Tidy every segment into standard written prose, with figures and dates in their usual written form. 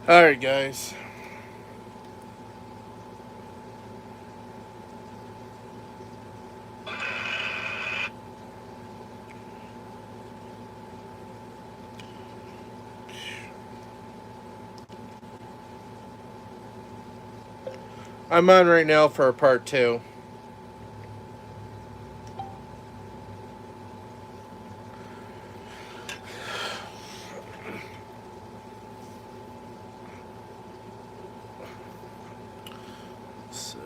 Alright, guys. I'm on right now for part two. So,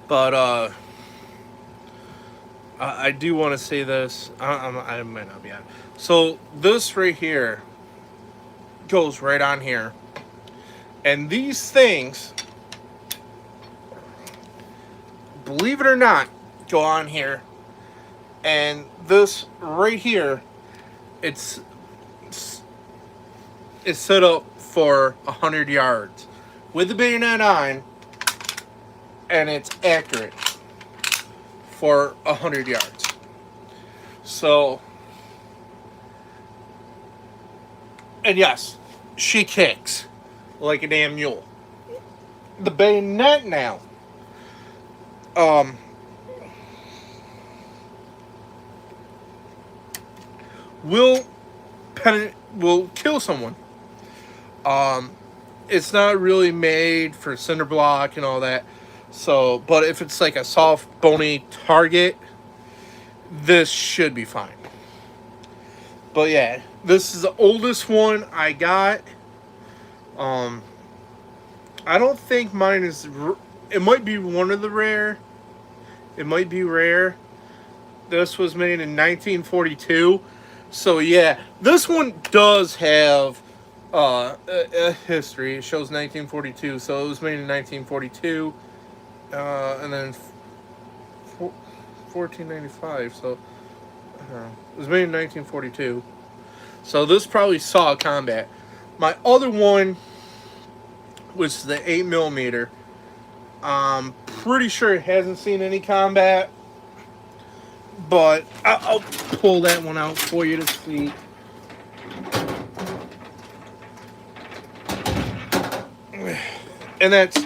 but I do want to say this. I might not be on. So this right here goes right on here, and these things, believe it or not, go on here. And this right here, it's it's set up for 100 yards with the bayonet on, and it's accurate for 100 yards. So, and yes, she kicks like a damn mule. The bayonet now, um, will will kill someone. Um, it's not really made for cinder block and all that. So, but if it's like a soft, bony target, this should be fine. But yeah, this is the oldest one I got. Um, I don't think mine is. It might be one of the rare. It might be rare. This was made in 1942. So yeah, this one does have a history. It shows 1942. So it was made in 1942, and then 1495. So it was made in 1942. So this probably saw combat. My other one was the 8 millimeter. I'm pretty sure it hasn't seen any combat, but I'll pull that one out for you to see. And that's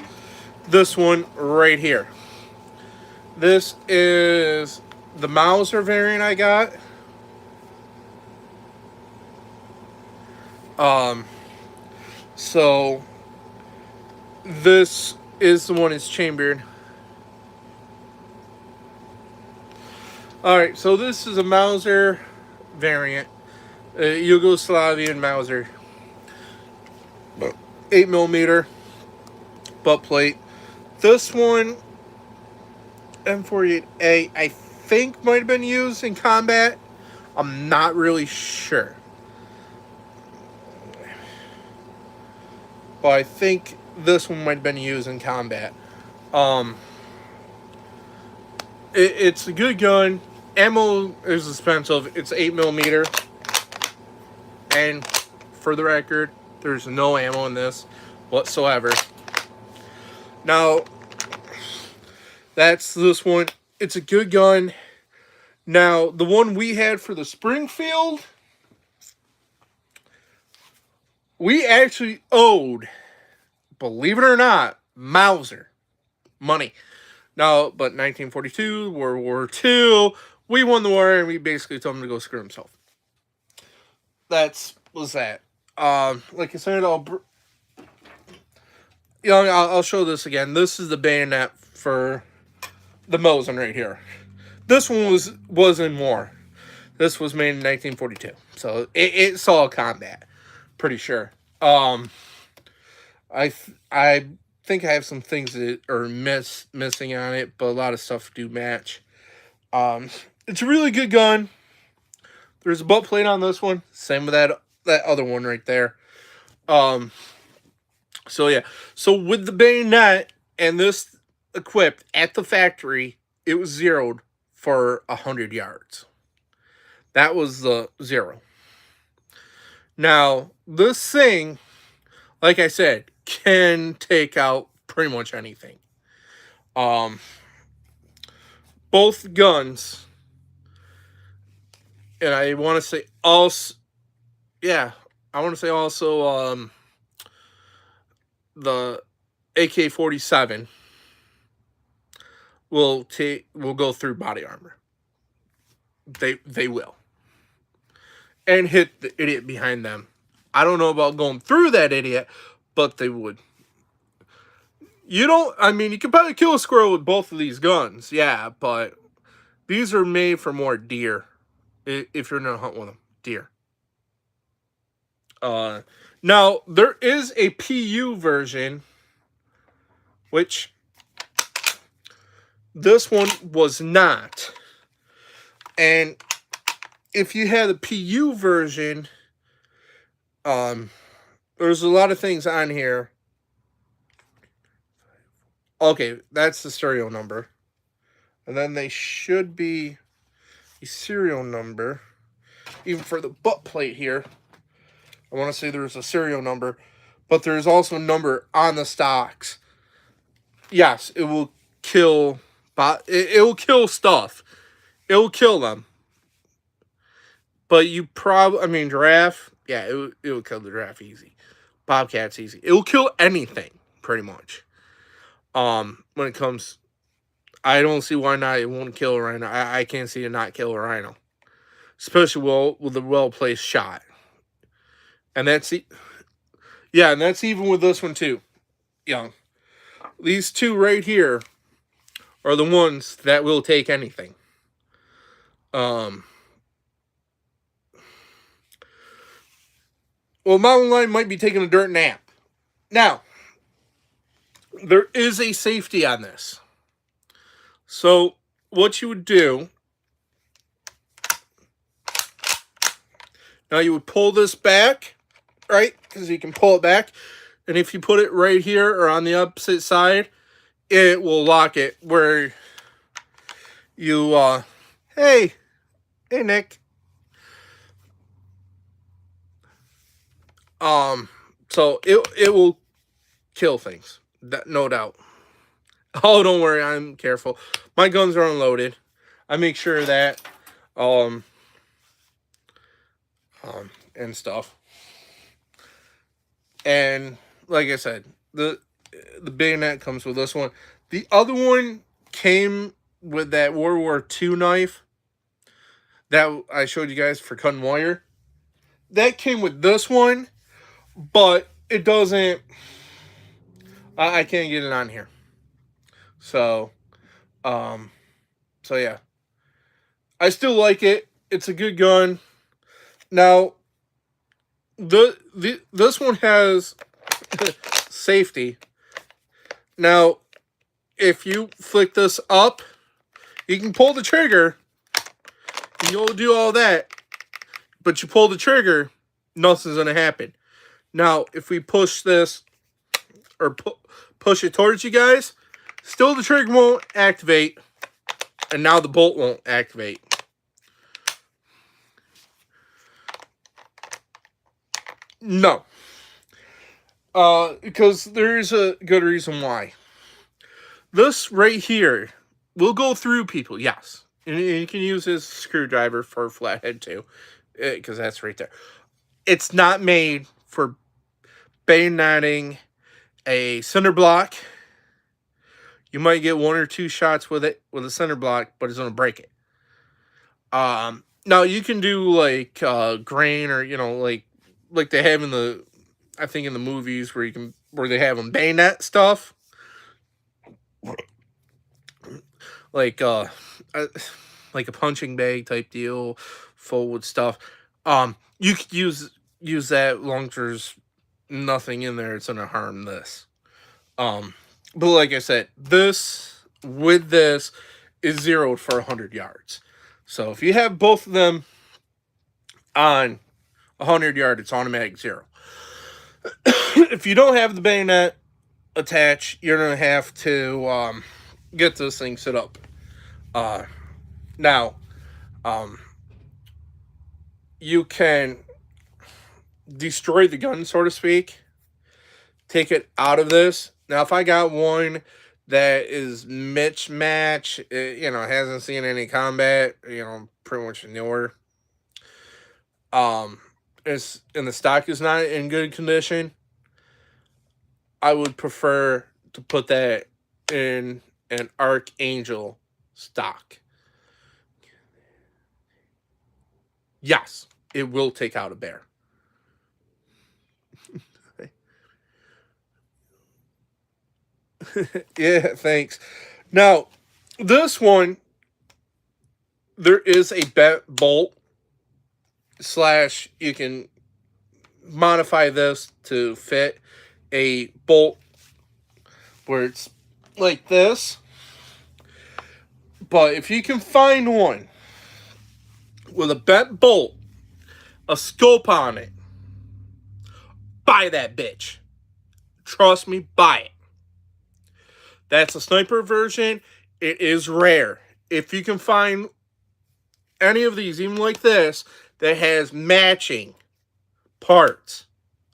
this one right here. This is the Mauser variant I got. Um, so this is the one that's chambered. Alright, so this is a Mauser variant. Yugoslavian Mauser. 8 millimeter butt plate. This one, M48A, I think might have been used in combat. I'm not really sure. But I think this one might have been used in combat. It's a good gun. Ammo is expensive. It's 8 millimeter. And for the record, there's no ammo in this whatsoever. Now, that's this one. It's a good gun. Now, the one we had for the Springfield, we actually owed, believe it or not, Mauser money. Now, but 1942, World War II, we won the war, and we basically told him to go screw himself. That's was that. Like I said, I'll show this again. This is the bayonet for the Mosin right here. This one was in war. This was made in 1942, so it saw combat. Pretty sure. I think I have some things that are missing on it, but a lot of stuff do match. It's a really good gun. There's a butt plate on this one. Same with that other one right there. So yeah. So with the bayonet and this equipped at the factory, it was zeroed for 100 yards. That was the zero. Now, this thing, like I said, can take out pretty much anything. both guns, and I want to say also, yeah, I want to say also the AK-47 will go through body armor. They will, and hit the idiot behind them. I don't know about going through that idiot, but they would. You don't. I mean, you can probably kill a squirrel with both of these guns, yeah, but these are made for more deer. If you're gonna hunt with them, deer. Uh, Now there is a PU version, which this one was not. And if you had the PU version, there's a lot of things on here. Okay, that's the serial number. And then they should be a serial number. Even for the butt plate here, I want to say there's a serial number, but there's also a number on the stocks. Yes, it will kill, it will kill stuff. It will kill them. But you probably, I mean, giraffe, yeah, it will kill the giraffe easy. Bobcat's easy. It will kill anything, pretty much. When it comes, I don't see why not. It won't kill a rhino. I can't see it not kill a rhino, especially with a well placed shot. And that's yeah, and that's even with this one too. Yeah, these two right here are the ones that will take anything. Well, Mountain Lion might be taking a dirt nap. Now, there is a safety on this. So, what you would do, now you would pull this back, right? Because you can pull it back. And if you put it right here or on the opposite side, it will lock it where you, hey, Nick. So it will kill things, no doubt. Oh, don't worry, I'm careful. My guns are unloaded. I make sure of that, and stuff. And like I said, the bayonet comes with this one. The other one came with that World War II knife that I showed you guys for cutting wire. That came with this one, but it doesn't. I can't get it on here. So yeah. I still like it. It's a good gun. Now, this one has safety. Now, if you flick this up, you can pull the trigger, and you'll do all that. But you pull the trigger, nothing's gonna happen. Now, if we push this or push it towards you guys, still the trigger won't activate, and now the bolt won't activate. No. Because there's a good reason why. This right here will go through people, yes. And you can use this screwdriver for a flathead too, because that's right there. It's not made for bayoneting a cinder block. You might get one or two shots with it with a cinder block, but it's gonna break it. Now you can do like grain, or like they have in the, I think in the movies where they have them bayonet stuff, like a punching bag type deal, full with stuff. You could use that long as there's nothing in there. It's gonna harm this. But like I said, this is zeroed for 100 yards. So if you have both of them on 100 yard, it's automatic zero. If you don't have the bayonet attached, you're gonna have to get this thing set up. Now, you can destroy the gun, so to speak. Take it out of this. Now, if I got one that is mismatch. Hasn't seen any combat. Pretty much newer. Um, it's and the stock is not in good condition. I would prefer to put that in an Archangel stock. Yes, it will take out a bear. Yeah, thanks. Now, this one, there is a bolt / you can modify this to fit a bolt where it's like this. But if you can find one with a bent bolt, a scope on it, buy that bitch. Trust me, buy it. That's a sniper version. It is rare. If you can find any of these, even like this, that has matching parts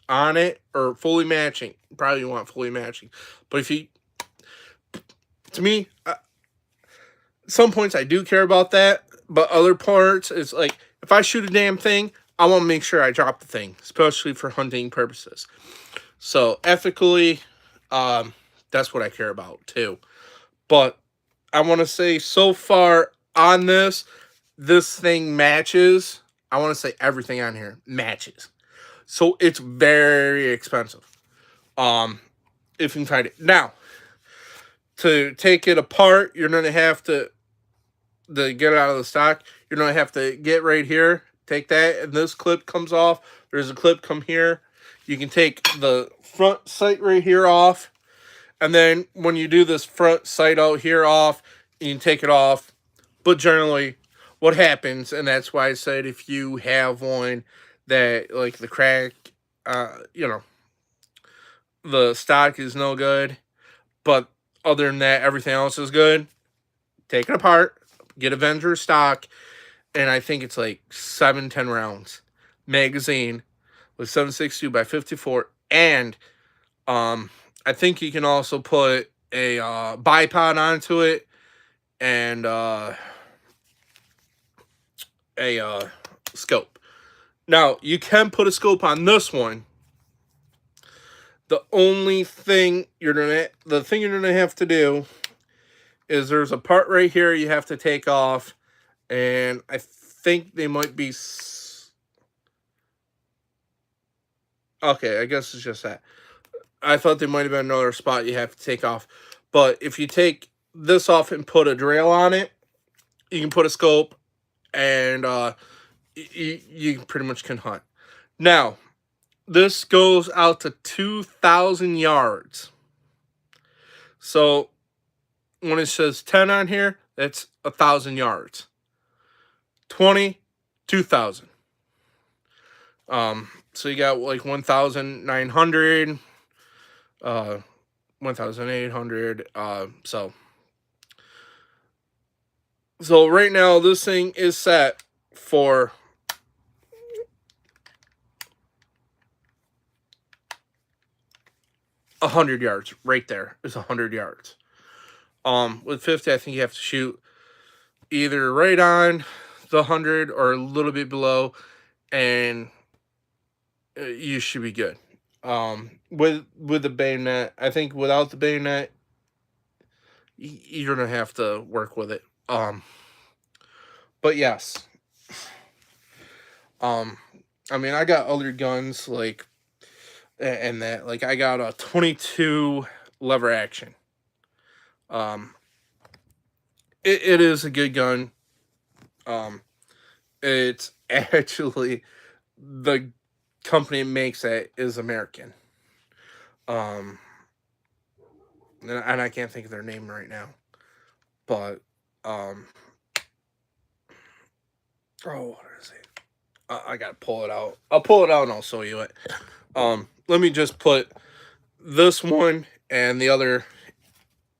on it, or fully matching, probably you want fully matching. But to me, some points I do care about that, but other parts, it's like, if I shoot a damn thing, I want to make sure I drop the thing, especially for hunting purposes. So ethically, that's what I care about too. But I want to say, so far on this thing matches. I want to say everything on here matches. So it's very expensive. If you can find it. Now, to take it apart, you're going to have to get it out of the stock. You're going to have to get right here, take that, and this clip comes off. There's a clip come here. You can take the front sight right here off. And then when you do this front sight out here off, you can take it off. But generally, what happens, and that's why I said if you have one that, like, the crack, the stock is no good, but other than that, everything else is good, take it apart, get Avenger stock, and I think it's like 7-10 rounds magazine with 7.62 by 54, and I think you can also put a bipod onto it, and a scope. Now, you can put a scope on this one. The thing you're gonna have to do is, there's a part right here you have to take off, and I think they might be okay. I guess it's just that. I thought there might have been another spot you have to take off, but if you take this off and put a drill on it, you can put a scope, and you pretty much can hunt. Now, this goes out to 2,000 yards. So when it says 10 on here, that's 1,000 yards. 20, 2,000. So you got like 1,900, 1,800. So right now this thing is set for 100 yards. Right there is 100 yards. With 50, I think you have to shoot either right on the 100 or a little bit below, and you should be good. With the bayonet, I think without the bayonet, you're gonna have to work with it. But yes. I mean, I got other guns like, and that, like, I got a 22 lever action. It is a good gun. It's actually, the company that makes it is American. And I can't think of their name right now, but oh, what is it? I gotta pull it out. I'll pull it out and I'll show you it. Let me just put this one and the other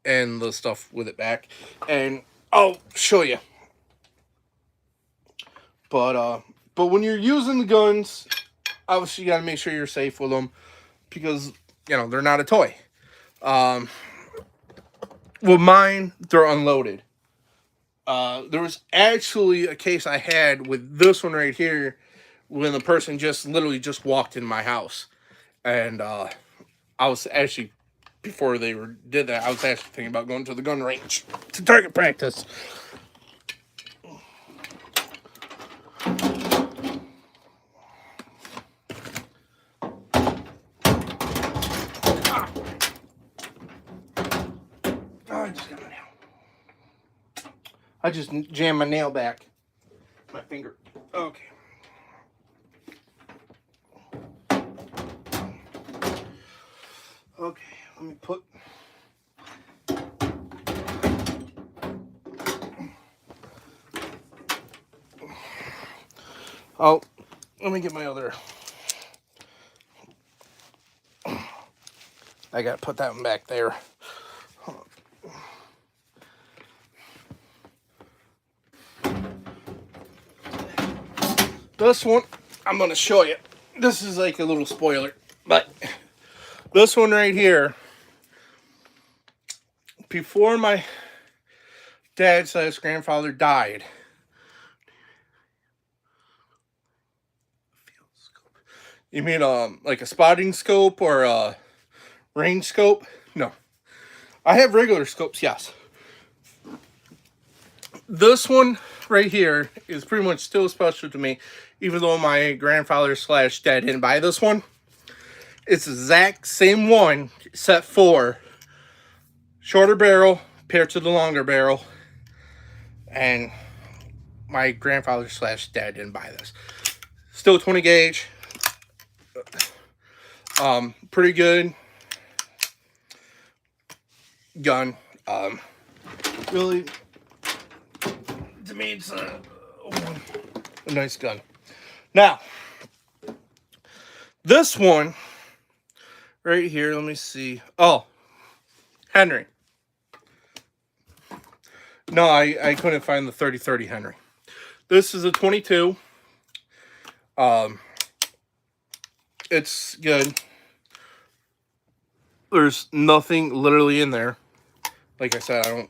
and the stuff with it back, and I'll show you. But when you're using the guns, obviously you gotta make sure you're safe with them, because they're not a toy. Well, mine, they're unloaded. There was actually a case I had with this one right here when the person just literally just walked in my house. And I was actually, before they did that, I was actually thinking about going to the gun range to target practice. I just jammed my nail back. My finger. Okay. Okay, let me put. Oh, let me get my other. I gotta put that one back there. This one, I'm gonna show you. This is like a little spoiler, but this one right here, before my dad/grandfather died, you mean like a spotting scope or a range scope? No, I have regular scopes. Yes, this one right here is pretty much still special to me, even though my grandfather/dad didn't buy this one. It's the exact same one, except for shorter barrel compared to the longer barrel. And my grandfather/dad didn't buy this. Still 20 gauge. Pretty good gun. Really, to me, it's a nice gun. Now, this one right here, let me see. Oh, Henry. No, I couldn't find the 30-30 Henry. This is a 22. It's good. There's nothing literally in there. Like I said,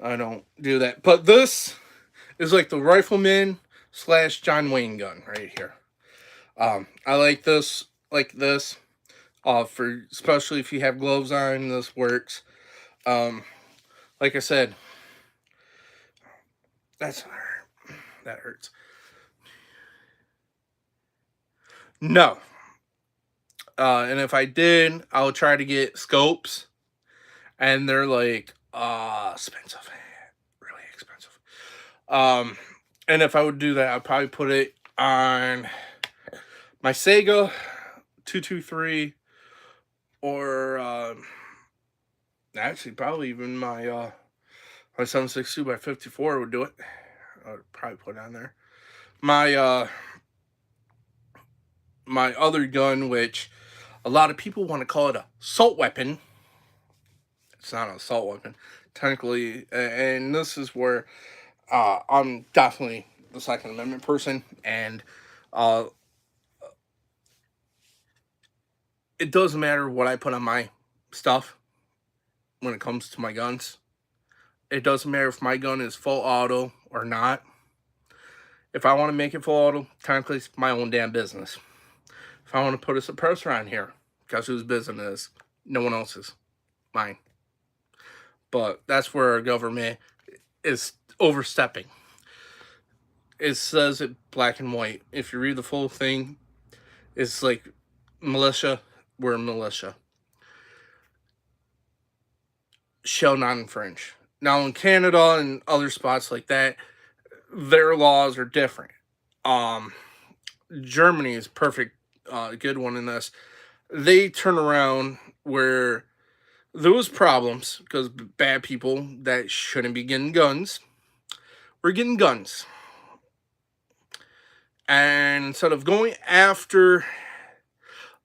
I don't do that. But this is like the rifleman/John Wayne gun right here. I like this for especially if you have gloves on. This works. Like I said, that hurts. No. And if I did, I'll try to get scopes, and they're like expensive, really expensive. And if I would do that, I'd probably put it on my Sega 223, or actually probably even my 7.62 x 54 would do it. I would probably put it on there. My other gun, which a lot of people want to call it a assault weapon. It's not an assault weapon, technically, and this is where I'm definitely the Second Amendment person, and it doesn't matter what I put on my stuff when it comes to my guns. It doesn't matter if my gun is full auto or not. If I want to make it full auto, technically it's my own damn business. If I want to put a suppressor on here, guess whose business it is? No one else's. Mine. But that's where our government is overstepping. It says it black and white. If you read the full thing, it's like militia, we're militia. Shall not infringe. Now in Canada and other spots like that, their laws are different. Germany is perfect, good one in this. They turn around where there was problems because bad people that shouldn't be getting guns were getting guns. And instead of going after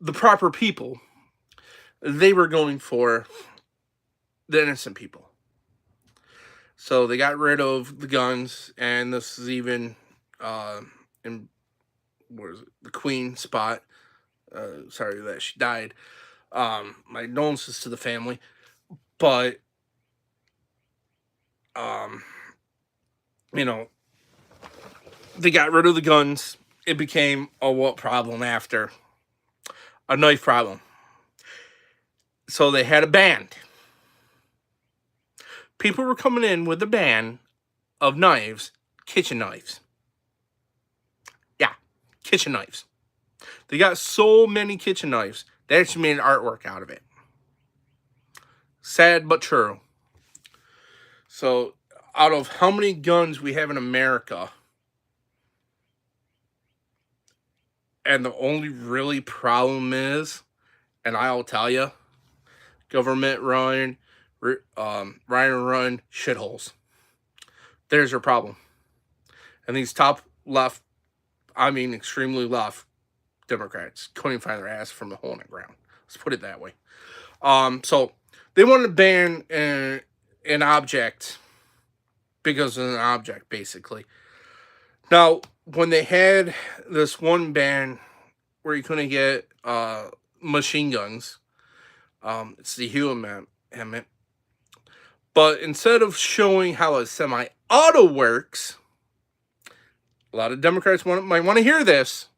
the proper people, they were going for the innocent people. So they got rid of the guns, and this is even in the Queen spot. Sorry that she died. My condolences to the family, but um, you know, they got rid of the guns. It became a what problem after? A knife problem. So they had a ban. People were coming in with a ban of knives, kitchen knives. Yeah, kitchen knives. They got so many kitchen knives, they actually made an artwork out of it. Sad but true. So, out of how many guns we have in America, and the only really problem is, and I'll tell you, government run, run shitholes. There's your problem. And these top left, I mean extremely left Democrats couldn't find their ass from the hole in the ground. Let's put it that way. So they wanted to ban an object because of an object, basically. Now, when they had this one ban where you couldn't get machine guns, it's the Hugh Amendment. But instead of showing how a semi-auto works, a lot of Democrats might want to hear this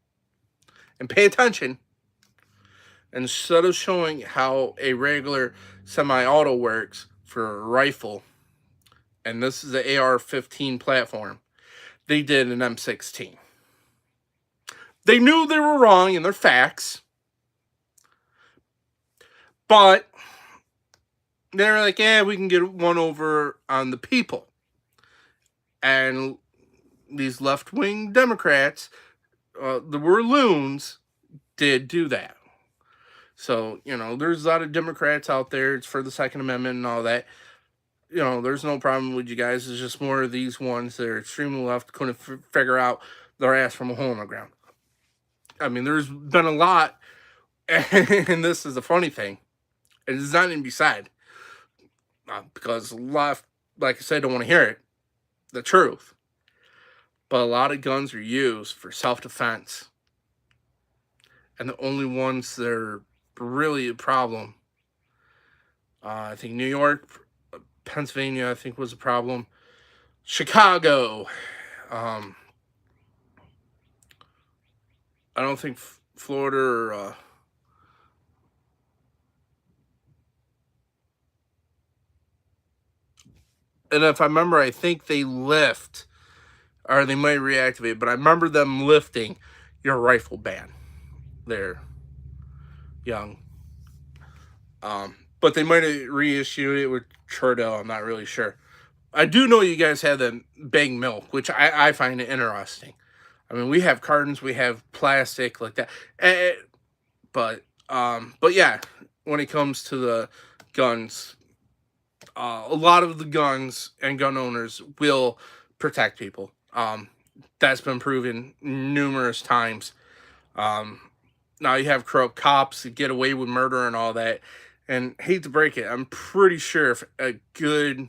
and pay attention. Instead of showing how a regular semi-auto works for a rifle, and this is the AR-15 platform, they did an M16. They knew they were wrong in their facts, but they're like, yeah, we can get one over on the people. And these left-wing Democrats, the were loons, did do that. So, there's a lot of Democrats out there. It's for the Second Amendment and all that. There's no problem with you guys. It's just more of these ones that are extremely left couldn't figure out their ass from a hole in the ground. I mean, there's been a lot, and this is the funny thing. It's not even beside. Because a lot, like I said, don't want to hear it. The truth. But a lot of guns are used for self-defense. And the only ones that are really a problem, I think New York, Pennsylvania, I think was a problem. Chicago. I don't think Florida or and if I remember, I think they lift, or they might reactivate, but I remember them lifting your rifle ban. They're young. But they might have reissued it with Trudeau. I'm not really sure. I do know you guys have the bag milk, which I find it interesting. I mean, we have cartons, we have plastic like that. But yeah, when it comes to the guns, a lot of the guns and gun owners will protect people. That's been proven numerous times. Now you have corrupt cops that get away with murder and all that. And hate to break it, I'm pretty sure if a good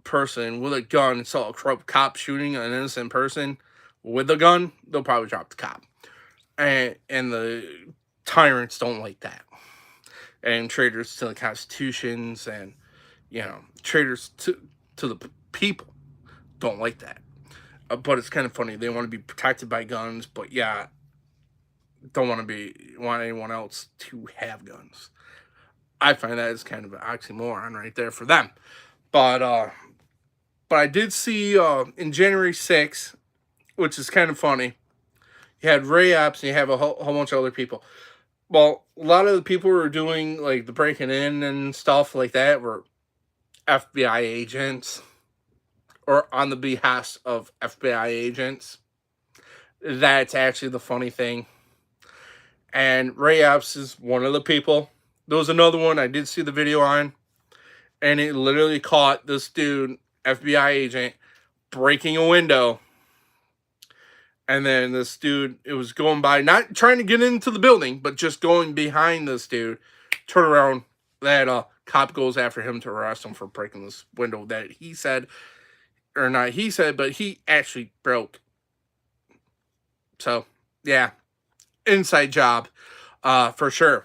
person with a gun saw a corrupt cop shooting an innocent person with a gun, they'll probably drop the cop. And the tyrants don't like that. And traitors to the constitutions and, traitors to the people don't like that. But it's kind of funny. They want to be protected by guns, but yeah, don't want anyone else to have guns. I find that as kind of an oxymoron right there for them. But I did see in January 6th, which is kind of funny, you had Ray Epps and you have a whole bunch of other people. Well, a lot of the people who were doing like the breaking in and stuff like that were FBI agents or on the behest of FBI agents. That's actually the funny thing. And Ray Epps is one of the people. There was another one I did see the video on, and it literally caught this dude, FBI agent, breaking a window. And then this dude, it was going by, not trying to get into the building, but just going behind this dude. Turn around, that cop goes after him to arrest him for breaking this window that he said, or not he said, but he actually broke. So, yeah, inside job, for sure,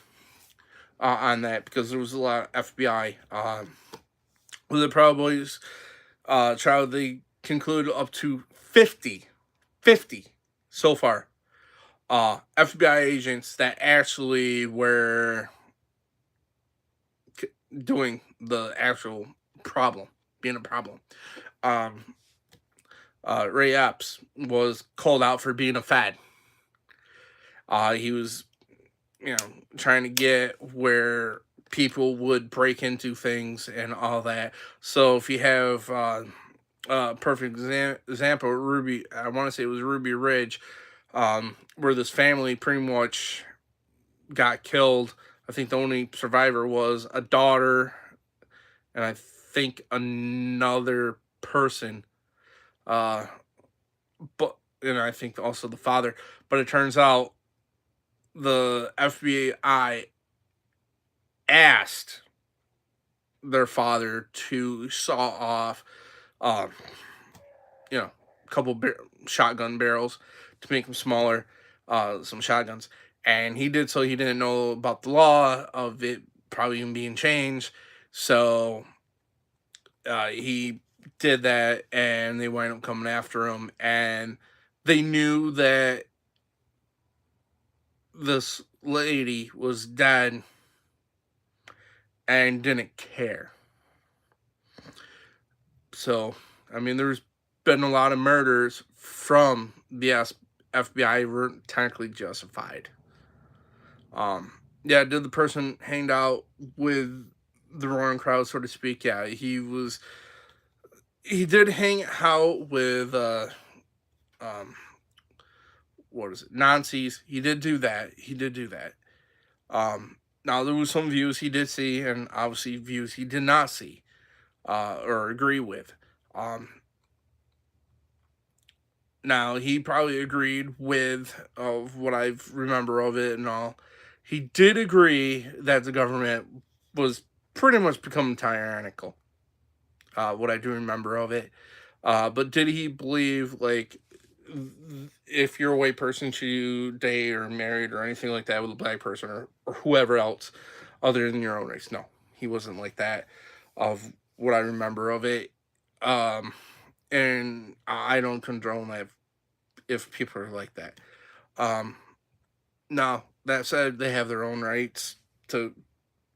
on that, because there was a lot of FBI With the Proud Boys trial, they concluded up to 50 so far. FBI agents that actually were doing the actual problem, being a problem. Um, Ray Epps was called out for being a fad. He was, trying to get where people would break into things and all that. So if you have perfect example, Ruby, I want to say it was Ruby Ridge, where this family pretty much got killed. I think the only survivor was a daughter, and I think another person. Uh, but I think also the father. But it turns out the FBI asked their father to saw off, um, a couple shotgun barrels to make them smaller, some shotguns, and he did so. He didn't know about the law of it probably even being changed, so he did that, and they wind up coming after him, and they knew that this lady was dead and didn't care. So, I mean, there's been a lot of murders from the FBI were technically justified. Yeah, did the person hang out with the wrong crowd, so to speak? Yeah, he did hang out with um what is it, Nazis. He did do that. Now there was some views he did see, and obviously views he did not see or agree with. Um, Now he probably agreed with of what I remember of it and all. He did agree that the government was pretty much becoming tyrannical. What I do remember of it, but did he believe like if you're a white person, should you date or married or anything like that with a black person or whoever else other than your own race? No, he wasn't like that. Of what I remember of it, um, and I don't condone that if people are like that. Um, Now that said, they have their own rights to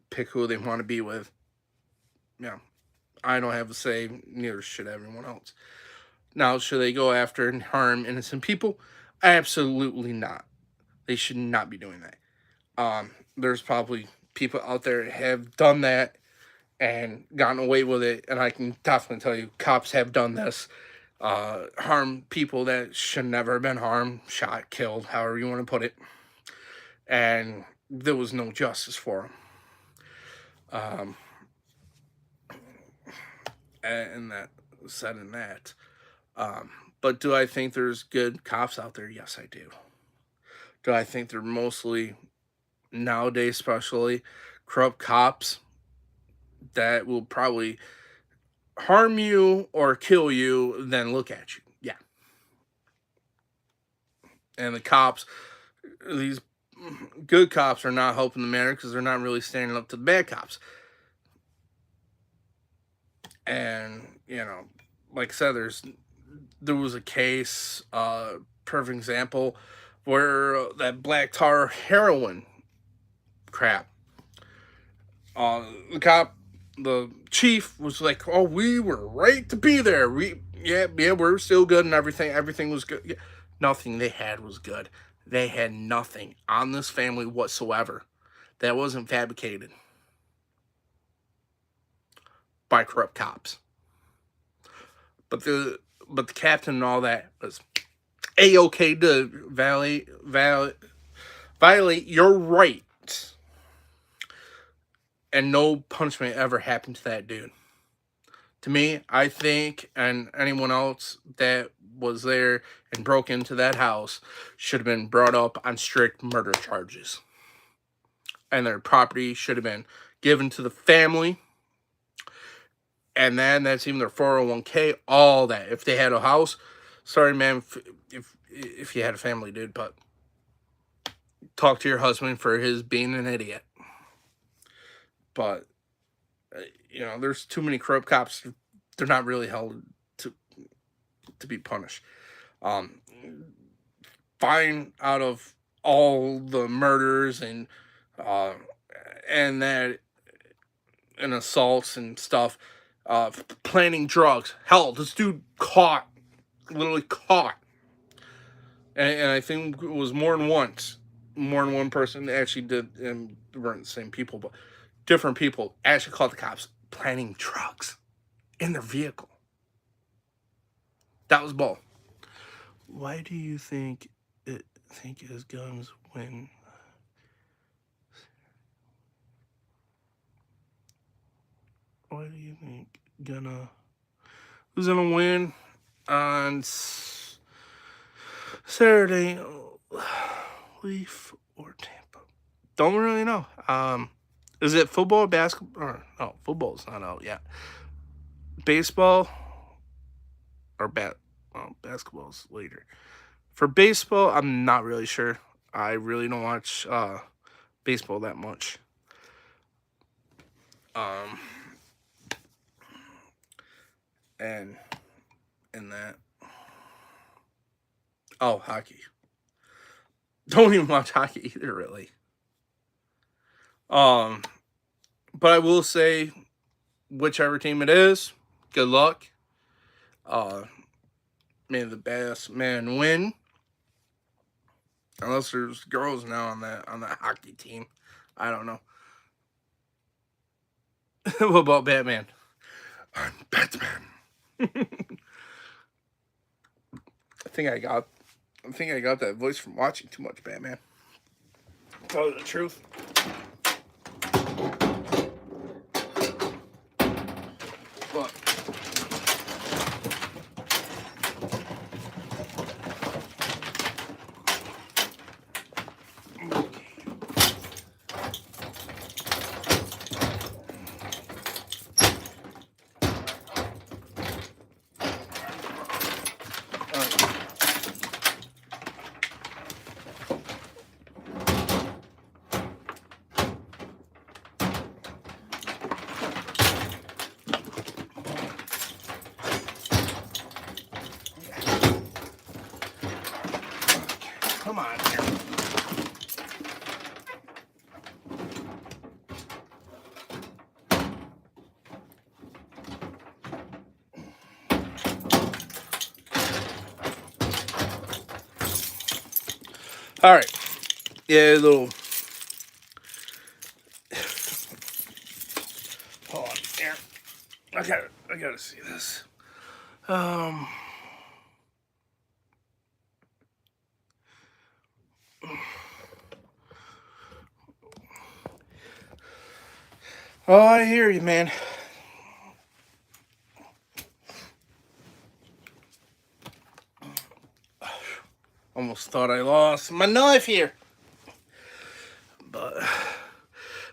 pick who they want to be with. Yeah, I don't have a say. Neither should everyone else. Now, should they go after and harm innocent people? Absolutely not. They should not be doing that. There's probably people out there that have done that and gotten away with it, and I can definitely tell you, cops have done this. Harm people that should never have been harmed, shot, killed, however you want to put it, and there was no justice for them. And that said in that. Um, but do I think there's good cops out there? Yes, I do. Do I think they're mostly nowadays, especially corrupt cops that will probably harm you or kill you, then look at you? Yeah. And the cops, these good cops, are not helping the matter because they're not really standing up to the bad cops. And like I said, there was a case, perfect example, where that black tar heroin crap. The cop, the chief was like, "Oh, we were right to be there. Yeah, we're still good and everything. Everything was good. Yeah. Nothing they had was good. They had nothing on this family whatsoever that wasn't fabricated by corrupt cops. But the captain and all that was a-okay to violate your rights, and no punishment ever happened to that dude. To me, I think, and anyone else that was there and broke into that house should have been brought up on strict murder charges, and their property should have been given to the family, and then that's even their 401k, all that. If they had a house, sorry, man, if you had a family, dude, but talk to your husband for his being an idiot. But there's too many corrupt cops. They're not really held to to be punished. Um, Fine out of all the murders uh, that and assaults and stuff, planning drugs. Hell, this dude caught, literally caught, and I think it was more than once, more than one person actually did, and they weren't the same people, but different people actually caught the cops planning drugs in their vehicle. That was bull. Why do you think his guns win? Why do you think who's gonna win on Saturday? Leaf or Tampa? Don't really know. Is it football or basketball? No, football's not out yet. Baseball or basketball's later. For baseball, I'm not really sure. I really don't watch baseball that much. Um, and that. Oh, hockey. Don't even watch hockey either, really. But I will say, whichever team it is, good luck. May the best man win. Unless there's girls now on that hockey team, I don't know. What about Batman? I'm Batman. I think I got that voice from watching too much Batman. Tell you the truth. But come on here. All right. Yeah, a little. Hold on here. I gotta see this. Oh, I hear you, man. Almost thought I lost my knife here. But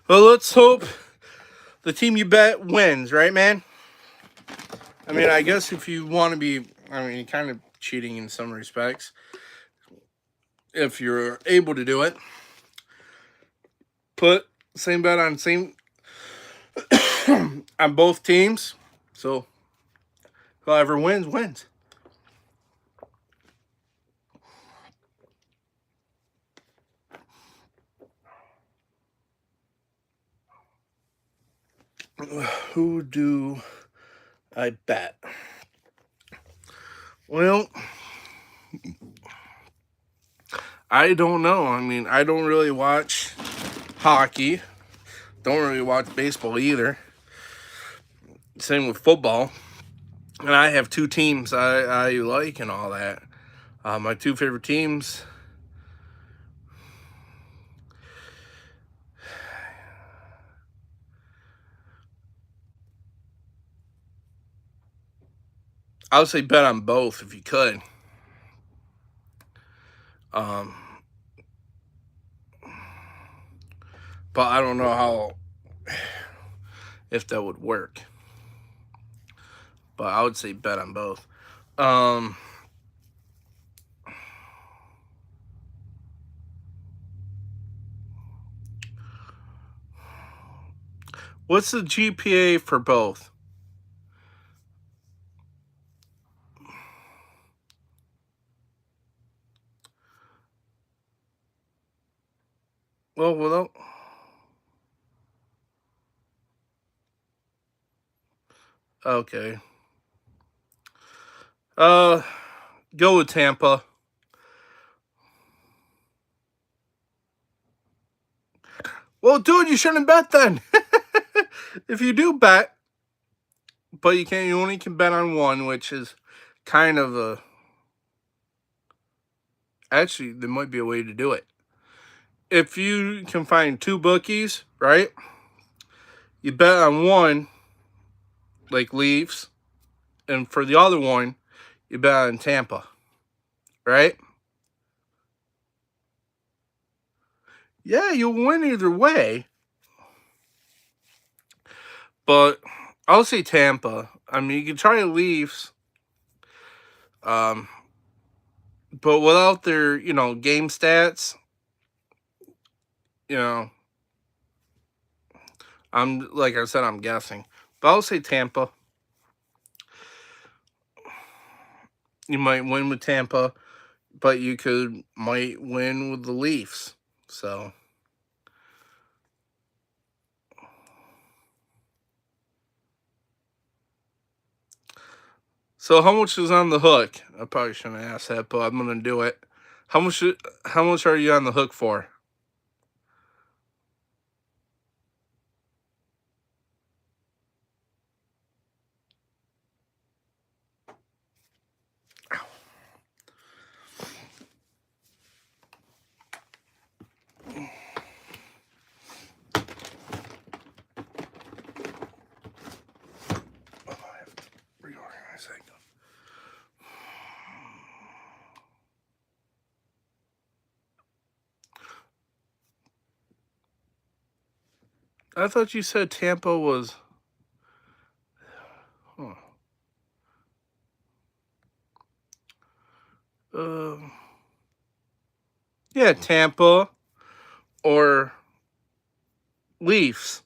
well, let's hope the team you bet wins, right, man? I mean, I guess if you want to be, kind of cheating in some respects. If you're able to do it, put same bet on same on both teams. So whoever wins wins. Who do I bet? Well, I don't know. I mean, I don't really watch hockey. Don't really watch baseball either. Same with football. And I have two teams I like and all that. My two favorite teams. I would say bet on both if you could. But I don't know how if that would work. But I would say bet on both. What's the GPA for both? Well, without. Okay. Go with Tampa. Well, dude, you shouldn't bet then. If you do bet, but you only can bet on one, which is kind of a. Actually, there might be a way to do it. If you can find two bookies, right? You bet on one, like Leafs, and for the other one, you bet on Tampa, right? Yeah, you'll win either way. But I'll say Tampa. I mean, you can try Leafs, um, but without their, game stats, you know, I'm like I said, I'm guessing. But I'll say Tampa. You might win with Tampa, but you might win with the Leafs. So how much is on the hook? I probably shouldn't ask that, but I'm gonna do it. How much? How much are you on the hook for? Oh, I have to reorganize that. I thought you said Tampa was. Huh. Yeah, Tampa or Leafs.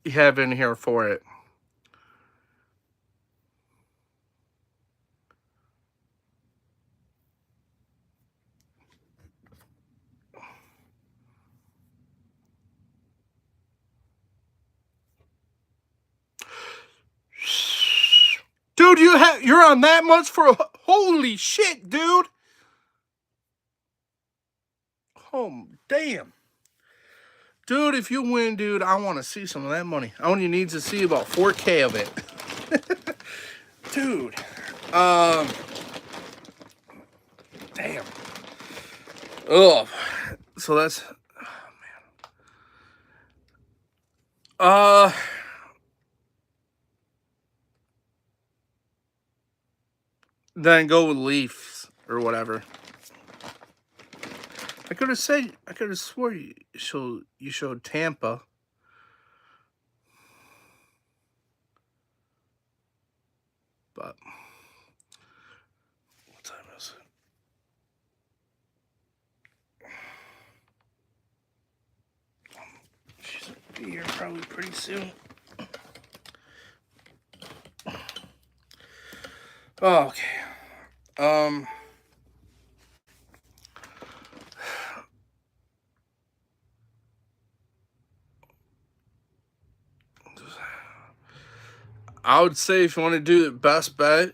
You have in here for it. Dude, you're on that much for holy shit, dude. Oh, damn. Dude, if you win, dude, I want to see some of that money. I only need to see about 4K of it. Dude. Damn. Ugh. So that's man. Then go with Leafs or whatever. I could have swore you showed Tampa. But what time is it? She's gonna be here probably pretty soon. Oh, okay. I would say if you want to do the best bet,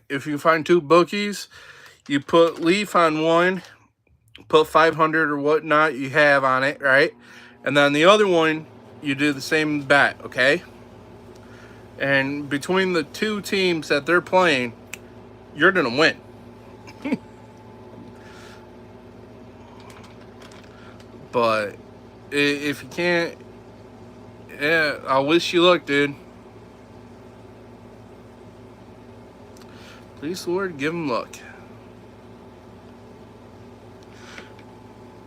if you find two bookies, you put Leaf on one, put 500 or whatnot you have on it, right? And then the other one, you do the same bet, okay? And between the two teams that they're playing, you're going to win. But if you can't, yeah, I wish you luck, dude. Please, Lord, give him luck.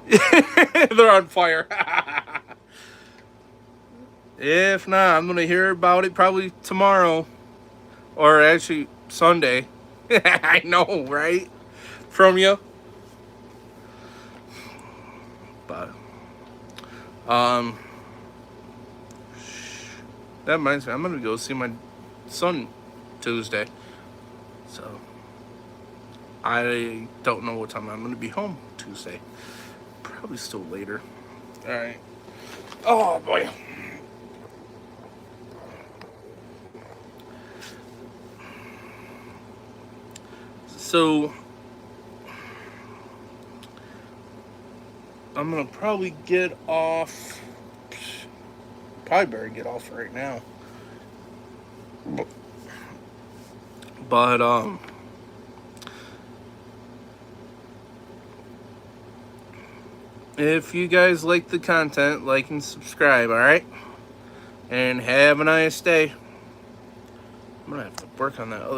They're on fire. If not, I'm going to hear about it probably tomorrow. Or actually, Sunday. I know, right? From you. But, That reminds me, I'm gonna go see my son Tuesday. So I don't know what time I'm gonna be home Tuesday. Probably still later. All right. Oh boy. So I'm gonna probably get off. Probably better get off right now. But if you guys like the content, like and subscribe, all right? And have a nice day. I'm gonna have to work on that other